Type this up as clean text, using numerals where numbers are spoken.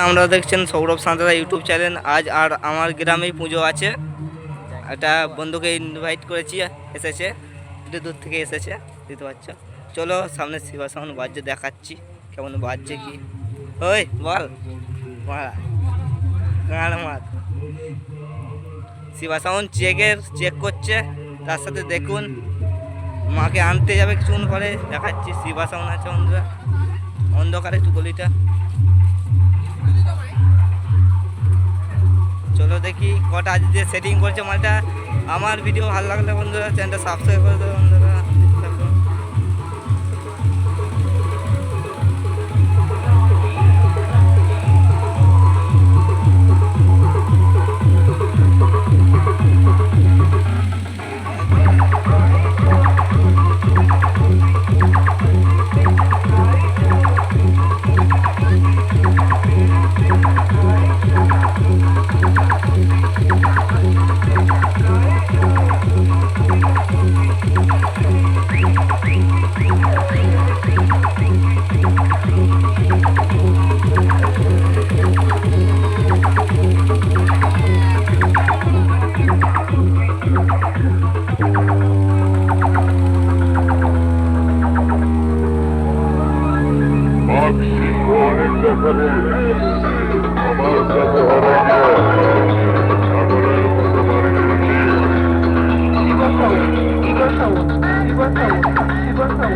আমরা দেখছেন Sourav Santra YouTube channel. আজ আর আমার গ্রামেই পুজো আছে। একটা বন্ধুকে ইনভাইট করেছি, এসেছে, একটু দূর থেকে এসেছে, দিতে পারছো। চলো সামনে শিবা সাউন্ড বাজছে, দেখাচ্ছি কেমন বাজছে কি। ওই বল মার শিবা সাউন্ড চেক করছে। তার সাথে দেখুন মাকে আনতে যাবে কিছুক্ষণ পরে, দেখাচ্ছি। শিবা সাউন্ড আছে অন্ধকারে একটু গলিটা। চলো দেখি কটা আজ দিয়ে সেটিং করছে মালটা। আমার ভিডিও ভালো লাগলে বন্ধুরা চ্যানেলটা সাবস্ক্রাইব করে দেবো বন্ধুরা। Iba sa